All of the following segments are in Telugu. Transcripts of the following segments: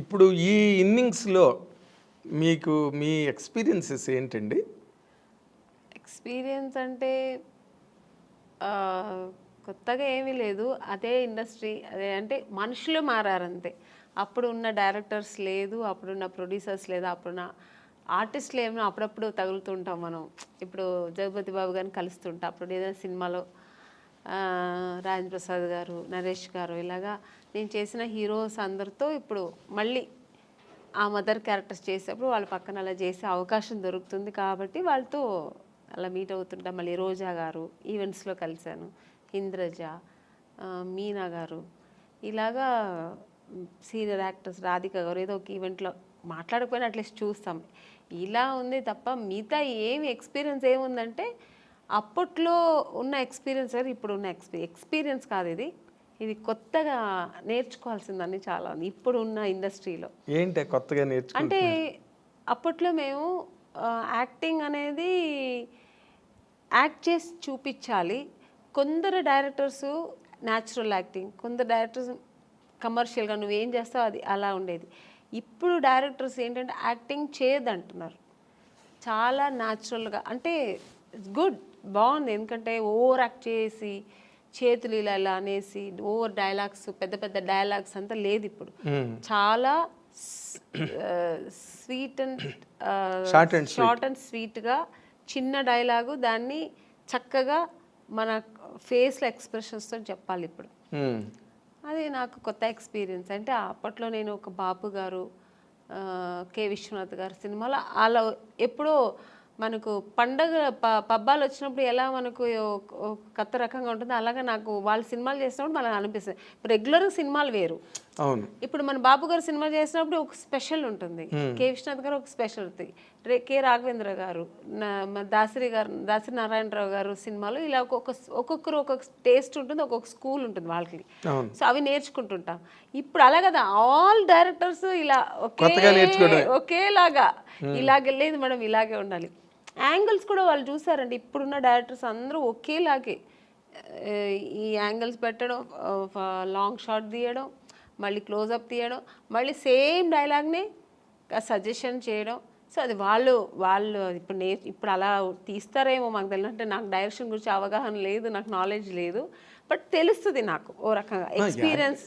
ఇప్పుడు ఈ ఇన్నింగ్స్లో మీకు మీ ఎక్స్పీరియన్సెస్ ఏంటండి? ఎక్స్పీరియన్స్ అంటే కొత్తగా ఏమీ లేదు. అదే ఇండస్ట్రీ, అదే అంటే మనుషులు మారారంతే. అప్పుడు ఉన్న డైరెక్టర్స్ లేదు, అప్పుడున్న ప్రొడ్యూసర్స్ లేదు, అప్పుడున్న ఆర్టిస్టులు ఏమో అప్పుడప్పుడు తగులుతుంటాం మనం. ఇప్పుడు జగపతి బాబు గారిని కలుస్తుంటాం. అప్పుడు ఏదైనా సినిమాలో రాజేంద్ర ప్రసాద్ గారు, నరేష్ గారు, ఇలాగా నేను చేసిన హీరోస్ అందరితో ఇప్పుడు మళ్ళీ ఆ మదర్ క్యారెక్టర్స్ చేసేటప్పుడు వాళ్ళ పక్కన అలా చేసే అవకాశం దొరుకుతుంది కాబట్టి వాళ్ళతో అలా మీట్ అవుతుంటాం. మళ్ళీ రోజా గారు ఈవెంట్స్లో కలిశాను, ఇంద్రజ, మీనా గారు, ఇలాగా సీనియర్ యాక్టర్స్ రాధిక గారు ఏదో ఒక ఈవెంట్లో మాట్లాడకపోయినా అట్లీస్ట్ చూస్తాం. ఇలా ఉంది తప్ప మిగతా ఏమి ఎక్స్పీరియన్స్ ఏముందంటే అప్పట్లో ఉన్న ఎక్స్పీరియన్స్ వేరు, ఇప్పుడు ఉన్న ఎక్స్పీరియన్స్ కాదు ఇది. ఇది కొత్తగా నేర్చుకోవాల్సిందని చాలా ఉంది ఇప్పుడు ఉన్న ఇండస్ట్రీలో. ఏంటి కొత్తగా అంటే అప్పట్లో మేము యాక్టింగ్ అనేది యాక్ట్ చేసి చూపించాలి. కొందరు డైరెక్టర్స్ న్యాచురల్ యాక్టింగ్, కొందరు డైరెక్టర్స్ కమర్షియల్గా నువ్వేం చేస్తావు అది అలా ఉండేది. ఇప్పుడు డైరెక్టర్స్ ఏంటంటే యాక్టింగ్ చేయదంటున్నారు, చాలా న్యాచురల్గా. అంటే ఇట్స్ గుడ్, బాగుంది. ఎందుకంటే ఓవర్ యాక్ట్ చేసి చేతులు ఇలా ఇలా అనేసి ఓవర్ డైలాగ్స్, పెద్ద పెద్ద డైలాగ్స్ అంతా లేదు ఇప్పుడు. చాలా స్వీట్ అండ్ షార్ట్ అండ్ స్వీట్గా చిన్న డైలాగు దాన్ని చక్కగా మన ఫేస్లో ఎక్స్ప్రెషన్స్తో చెప్పాలి ఇప్పుడు. అది నాకు కొత్త ఎక్స్పీరియన్స్. అంటే అప్పట్లో నేను ఒక బాపు గారు, కె విశ్వనాథ్ గారు సినిమాలో అలా ఎప్పుడో మనకు పండగ పబ్బాలు వచ్చినప్పుడు ఎలా మనకు కొత్త రకంగా ఉంటుందో అలాగా నాకు వాళ్ళ సినిమాలు చేసినప్పుడు మనకు అనిపిస్తుంది. రెగ్యులర్గా సినిమాలు వేరు. అవును, ఇప్పుడు మన బాబు గారు సినిమా చేసినప్పుడు ఒక స్పెషల్ ఉంటుంది, కె విశ్వనాథ్ గారు ఒక స్పెషల్ ఉంటుంది, కె రాఘవేంద్ర గారు, దాసరి నారాయణరావు గారు సినిమాలు ఇలా ఒక్కొక్కరు ఒక్కొక్క టేస్ట్ ఉంటుంది, ఒక్కొక్క స్కూల్ ఉంటుంది వాళ్ళకి. సో అవి నేర్చుకుంటుంటాం. ఇప్పుడు అలా కదా ఆల్ డైరెక్టర్స్ ఇలా ఒకేలాగా ఇలాగే లేదు మేడం, ఇలాగే ఉండాలి. యాంగిల్స్ కూడా వాళ్ళు చూసారండి, ఇప్పుడున్న డైరెక్టర్స్ అందరూ ఒకేలాగే ఈ యాంగిల్స్ పెట్టడం, లాంగ్ షాట్ తీయడం, మళ్ళీ క్లోజప్ తీయడం, మళ్ళీ సేమ్ డైలాగ్ని సజెషన్ చేయడం. సో అది వాళ్ళు ఇప్పుడు అలా తీస్తారేమో మాకు తెలియదు. అంటే నాకు డైరెక్షన్ గురించి అవగాహన లేదు, నాకు నాలెడ్జ్ లేదు, బట్ తెలుస్తుంది నాకు ఓ రకంగా ఎక్స్పీరియన్స్.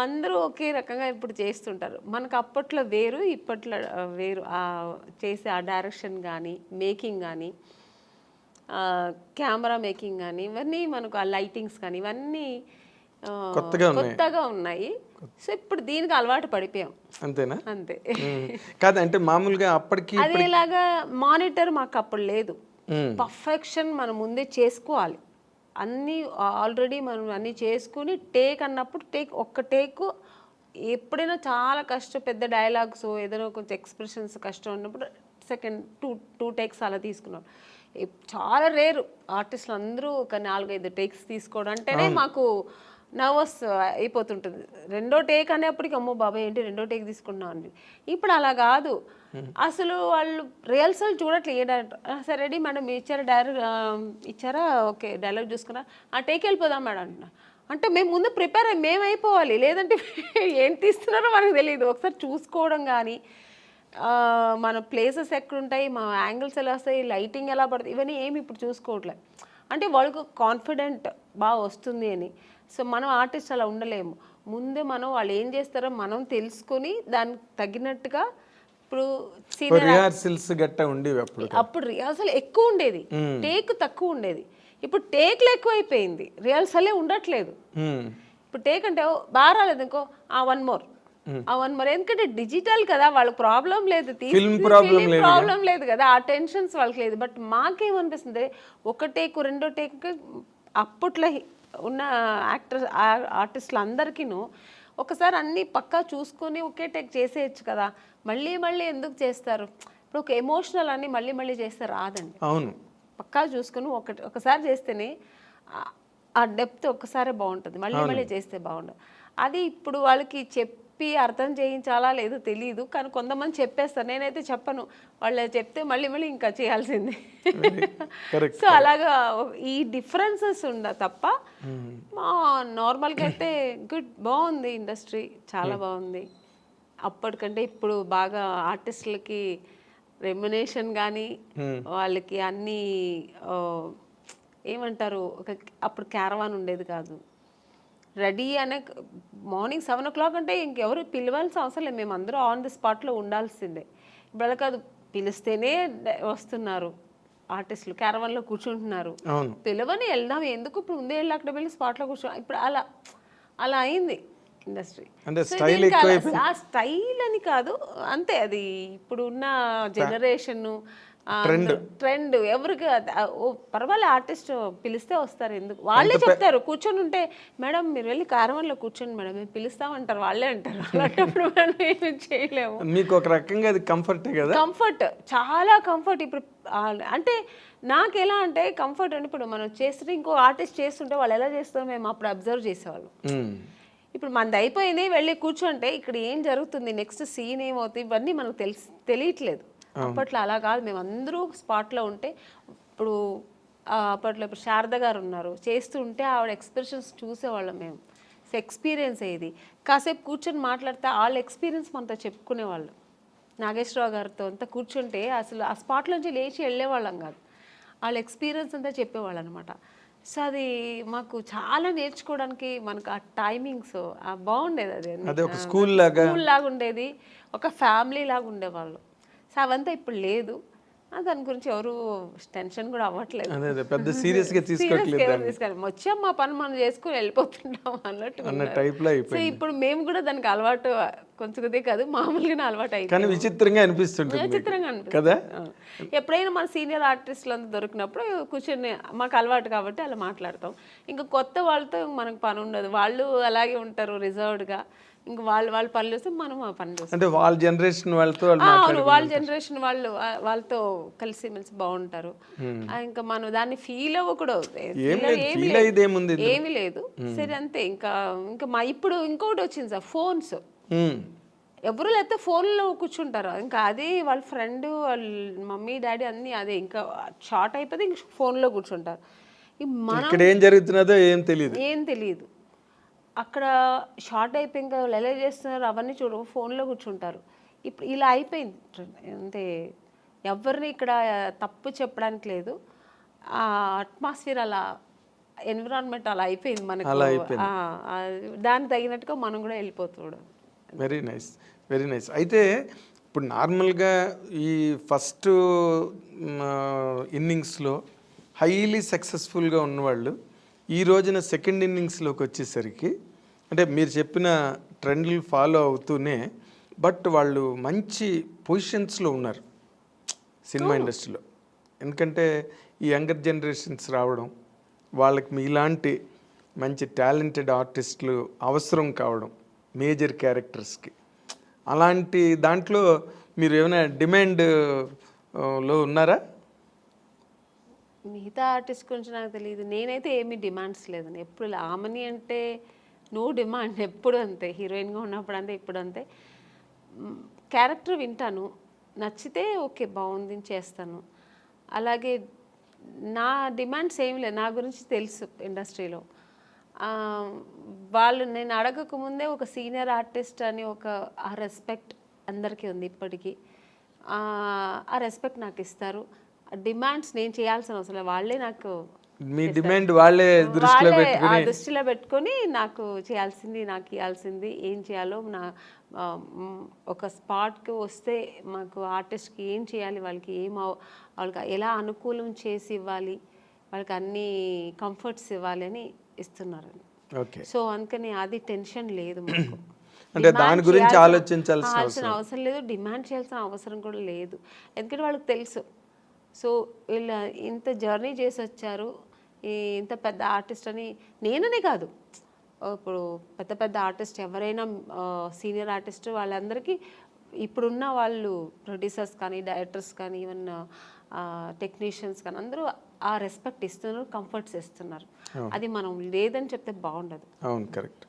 అందరూ ఒకే రకంగా ఇప్పుడు చేస్తుంటారు. మనకు అప్పట్లో వేరు, ఇప్పట్లో వేరు. చేసే ఆ డైరెక్షన్ కానీ, మేకింగ్ కానీ, కెమెరా మేకింగ్ కానీ, ఇవన్నీ మనకు ఆ లైటింగ్స్ కానీ ఇవన్నీ కొత్తగా ఉన్నాయి. సో ఇప్పుడు దీనికి అలవాటు పడిపోయాం. అంతేనా? అంతే. కాదంటే మామూలుగా అప్పటికి అదేలాగా మానిటర్ మాకు అప్పుడు లేదు. పర్ఫెక్షన్ మనం ముందే చేసుకోవాలి. అన్నీ ఆల్రెడీ మనం అన్నీ చేసుకుని టేక్ అన్నప్పుడు ఒక్క టేక్ ఎప్పుడైనా చాలా కష్టం, పెద్ద డైలాగ్స్ ఏదైనా కొంచెం ఎక్స్ప్రెషన్స్ కష్టం ఉన్నప్పుడు సెకండ్ టూ టేక్స్ అలా తీసుకున్నాం. చాలా రేరు ఆర్టిస్టులు అందరూ ఒక 4-5 టేక్స్ తీసుకోవడం అంటేనే మాకు నర్వస్ అయిపోతుంటుంది. రెండో టేక్ అనేప్పటికి అమ్మో బాబాయ్ ఏంటి రెండో టేక్ తీసుకున్నాం అండి. ఇప్పుడు అలా కాదు, అసలు వాళ్ళు రిహర్సల్ చూడట్లే. ఏ డైరెక్టర్ సరే రెడీ మేడం ఇచ్చారా ఓకే డైలాగ్ చూసుకున్నా ఆ టేక్ వెళ్ళిపోదాం మేడం అంటున్నా. అంటే మేము ముందు ప్రిపేర్ మేము అయిపోవాలి, లేదంటే ఏం తీస్తున్నారో మనకు తెలియదు. ఒకసారి చూసుకోవడం కానీ, మన ప్లేసెస్ ఎక్కడుంటాయి, మా యాంగిల్స్ ఎలా వస్తాయి, లైటింగ్ ఎలా పడుతుంది, ఇవన్నీ ఏమి ఇప్పుడు చూసుకోవట్లేదు. అంటే వాళ్ళకు కాన్ఫిడెంట్ బాగా వస్తుంది అని. సో మనం ఆర్టిస్ట్ అలా ఉండలేము. ముందే మనం వాళ్ళు ఏం చేస్తారో మనం తెలుసుకొని దానికి తగినట్టుగా. ఇప్పుడు అప్పుడు రిహార్సల్ ఎక్కువ ఉండేది, టేక్ తక్కువ ఉండేది. ఇప్పుడు టేక్లు ఎక్కువైపోయింది, రిహార్సలే ఉండట్లేదు. ఇప్పుడు టేక్ అంటే బాగా రాలేదు ఇంకో వన్ మోర్. ఎందుకంటే డిజిటల్ కదా, వాళ్ళకి ప్రాబ్లం లేదు, ప్రాబ్లం లేదు కదా, ఆ టెన్షన్స్ వాళ్ళకి లేదు. బట్ మాకేమనిపిస్తుంది ఒక టేక్ రెండో టేక్ అప్పట్లో ఉన్న ఆర్టిస్టులు అందరికీను ఒకసారి అన్నీ పక్కా చూసుకొని ఒకే టేక్ చేసేయచ్చు కదా. మళ్ళీ ఎందుకు చేస్తారు? ఇప్పుడు ఒక ఎమోషనల్ అని మళ్ళీ చేస్తే రాదండి. అవును, పక్కా చూసుకొని ఒకసారి చేస్తేనే ఆ డెప్త్ ఒక్కసారే బాగుంటుంది, మళ్ళీ చేస్తే బాగుండదు. అది ఇప్పుడు వాళ్ళకి చెప్పి అర్థం చేయించాలా లేదో తెలియదు, కానీ కొంతమంది చెప్పేస్తారు, నేనైతే చెప్పను. వాళ్ళు చెప్తే మళ్ళీ మళ్ళీ ఇంకా చేయాల్సిందే. కరెక్ట్. సో అలాగా ఈ డిఫరెన్సెస్ తప్ప నార్మల్గా అయితే బాగుంది ఇండస్ట్రీ, చాలా బాగుంది. అప్పటికంటే ఇప్పుడు బాగా ఆర్టిస్టులకి రెమ్యునేషన్ కానీ వాళ్ళకి అన్నీ ఏమంటారు, అప్పుడు క్యారవాన్ ఉండేది కాదు, రెడీ అనే మార్నింగ్ 7 o'clock అంటే ఇంకెవరు పిలవాల్సిన అవసరం లేదు, మేము అందరూ ఆన్ ది స్పాట్లో ఉండాల్సిందే. ఇప్పుడు అలా కాదు, పిలిస్తేనే వస్తున్నారు ఆర్టిస్టులు, క్యారవాన్లో కూర్చుంటున్నారు. పిలవని వెళ్దాం ఎందుకు, ఇప్పుడు ముందే వెళ్ళి అక్కడ వెళ్ళి స్పాట్లో కూర్చో, ఇప్పుడు అలా అలా అయింది ఇండస్ట్రీ. ఆ స్టైల్ అని కాదు, అంతే, అది ఇప్పుడు ఉన్న జనరేషన్ ట్రెండ్. ఎవరికి పర్వాలే, ఆర్టిస్ట్ పిలిస్తే వస్తారు, ఎందుకు వాళ్ళే చెప్తారు. కూర్చొని ఉంటే మేడం మీరు వెళ్ళి క్యారవాన్లో కూర్చోండి మేడం మేము పిలుస్తామంటారు, వాళ్ళే అంటారు. అలాంటప్పుడు మనం ఏమి చేయలేము. మీకు ఒక రకంగా అది కంఫర్టే కదా? కంఫర్ట్, చాలా కంఫర్ట్. ఇప్పుడు అంటే నాకు ఎలా అంటే కంఫర్ట్ అంటే, ఇప్పుడు మనం చేస్తుంటే ఇంకో ఆర్టిస్ట్ చేస్తుంటే వాళ్ళు ఎలా చేస్తారో మేము అప్పుడు అబ్జర్వ్ చేసేవాళ్ళం. ఇప్పుడు మనది అయిపోయింది వెళ్ళి కూర్చుంటే ఇక్కడ ఏం జరుగుతుంది, నెక్స్ట్ సీన్ ఏమవుతుంది, ఇవన్నీ మనకు తెలియట్లేదు. అప్పట్లో అలా కాదు, మేము అందరూ స్పాట్లో ఉంటే, అప్పట్లో ఇప్పుడు శారద గారు ఉన్నారు, చేస్తుంటే ఆవిడ ఎక్స్ప్రెషన్స్ చూసేవాళ్ళం మేము. సో ఎక్స్పీరియన్స్ అయ్యేది. కాసేపు కూర్చొని మాట్లాడితే వాళ్ళ ఎక్స్పీరియన్స్ మనతో చెప్పుకునేవాళ్ళు. నాగేశ్వరరావు గారితో అంతా కూర్చుంటే అసలు ఆ స్పాట్ నుంచి లేచి వెళ్ళేవాళ్ళం కాదు, వాళ్ళ ఎక్స్పీరియన్స్ అంతా చెప్పేవాళ్ళు అనమాట. సో అది మాకు చాలా నేర్చుకోవడానికి, మనకు ఆ టైమింగ్స్ బాగుండేది. అది ఒక స్కూల్ లాగా ఉండేది, ఒక ఫ్యామిలీ లాగా ఉండేవాళ్ళు. సో అవంతా ఇప్పుడు లేదు, దాని గురించి ఎవరు టెన్షన్ కూడా అవ్వట్లేదు, పెద్ద సీరియస్గా తీసుకోవట్లేదు. వచ్చాం మా పని మనం చేసుకుని వెళ్ళిపోతుంటాం అన్నట్టు. సో ఇప్పుడు మేము కూడా దానికి అలవాటు, కొంచెం కాదు మామూలుగానే అలవాటు అయింది. కానీ విచిత్రంగా అనిపిస్తుంది కదా. ఎప్పుడైనా మన సీనియర్ ఆర్టిస్టులు అంతా దొరికినప్పుడు కూర్చొని, మాకు అలవాటు కాబట్టి అలా మాట్లాడతాం. ఇంకా కొత్త వాళ్ళతో మనకు పని ఉండదు, వాళ్ళు అలాగే ఉంటారు రిజర్వ్డ్గా. ఇంకా వాళ్ళ పనులు చేస్తే మనం ఆ పనులు చేస్తాం. అంటే వాళ్ళ జనరేషన్ వాళ్ళతో వాళ్ళ జనరేషన్ వాళ్ళతో కలిసి మెలిసి బాగుంటారు. ఇంకా మనం దాన్ని ఫీల్ అవ్వకూడదు, ఏమీ లేదు. సరే అంతే. ఇంకా ఇప్పుడు ఇంకోటి వచ్చింది సార్, ఫోన్స్. ఎవరు లేకపోతే ఫోన్లో కూర్చుంటారు, ఇంకా అదే వాళ్ళ ఫ్రెండ్ వాళ్ళ మమ్మీ డాడీ అన్నీ అదే, ఇంకా షార్ట్ అయిపోతే ఇంక ఫోన్లో కూర్చుంటారు. ఇక్కడ ఏం జరుగుతున్నదో ఏం తెలియదు. అక్కడ షార్ట్ అయిపోయి ఇంకా వాళ్ళు ఎలా చేస్తున్నారు అవన్నీ ఫోన్లో కూర్చుంటారు. ఇప్పుడు ఇలా అయిపోయింది అంతే. ఎవరిని ఇక్కడ తప్పు చెప్పడానికి లేదు, ఆ అట్మాస్ఫియర్ అలా, ఎన్విరాన్మెంట్ అలా అయిపోయింది మనకు. దానికి తగినట్టుగా మనం కూడా వెళ్ళిపోతున్నాం. Very nice. అయితే ఇప్పుడు నార్మల్గా ఈ ఫస్ట్ ఇన్నింగ్స్లో హైలీ సక్సెస్ఫుల్గా ఉన్నవాళ్ళు ఈ రోజున సెకండ్ ఇన్నింగ్స్లోకి వచ్చేసరికి, అంటే మీరు చెప్పిన ట్రెండ్లు ఫాలో అవుతూనే, బట్ వాళ్ళు మంచి పొజిషన్స్లో ఉన్నారు సినిమా ఇండస్ట్రీలో. ఎందుకంటే ఈ యంగర్ జనరేషన్స్ రావడం, వాళ్ళకి మీలాంటి మంచి టాలెంటెడ్ ఆర్టిస్టులు అవసరం కావడం మేజర్ క్యారెక్టర్స్కి, అలాంటి దాంట్లో మీరు ఏమైనా డిమాండ్లో ఉన్నారా? మిగతా ఆర్టిస్ట్ గురించి నాకు తెలియదు, నేనైతే ఏమీ డిమాండ్స్ లేదు. ఎప్పుడు ఆమెని అంటే నో డిమాండ్, ఎప్పుడు అంతే. హీరోయిన్గా ఉన్నప్పుడు అంతే, ఇప్పుడు అంతే. క్యారెక్టర్ వింటాను, నచ్చితే ఓకే బాగుంది చేస్తాను. అలాగే నా డిమాండ్స్ ఏమి లేదు, నా గురించి తెలుసు ఇండస్ట్రీలో. వాళ్ళు నేను అడగకముందే ఒక సీనియర్ ఆర్టిస్ట్ అని ఆ రెస్పెక్ట్ అందరికీ ఉంది ఇప్పటికీ. ఆ రెస్పెక్ట్ నాకు ఇస్తారు. డిమాండ్స్ నేను చేయాల్సిన అవసరం, వాళ్ళే నాకు మీ డిమాండ్ వాళ్ళే దృష్టిలో పెట్టుకొని నాకు చేయాల్సింది, నాకు ఇవ్వాల్సింది, ఏం చేయాలో ఒక స్పాట్కి వస్తే మాకు ఆర్టిస్ట్కి ఏం చేయాలి, వాళ్ళకి వాళ్ళకి ఎలా అనుకూలం చేసి ఇవ్వాలి, వాళ్ళకి అన్ని కంఫర్ట్స్ ఇవ్వాలి అని ఇస్తున్నారు. సో అందుకని అది టెన్షన్ లేదు మాకు. అంటే దాని గురించి ఆలోచించాల్సిన అవసరం లేదు, డిమాండ్ చేయాల్సిన అవసరం కూడా లేదు. ఎందుకంటే వాళ్ళకి తెలుసు, సో వీళ్ళు ఇంత జర్నీ చేసి వచ్చారు, ఇంత పెద్ద ఆర్టిస్ట్ అని. నేననే కాదు, ఇప్పుడు పెద్ద ఆర్టిస్ట్ ఎవరైనా సీనియర్ ఆర్టిస్ట్ వాళ్ళందరికీ ఇప్పుడున్న వాళ్ళు ప్రొడ్యూసర్స్ కానీ డైరెక్టర్స్ కానీ ఈవెన్ టెక్నీషియన్స్ కానీ అందరూ ఆ రెస్పెక్ట్ ఇస్తున్నారు, కంఫర్ట్స్ ఇస్తున్నారు. అది మనం లేదని చెప్తే బాగుండదు. అవును, కరెక్ట్.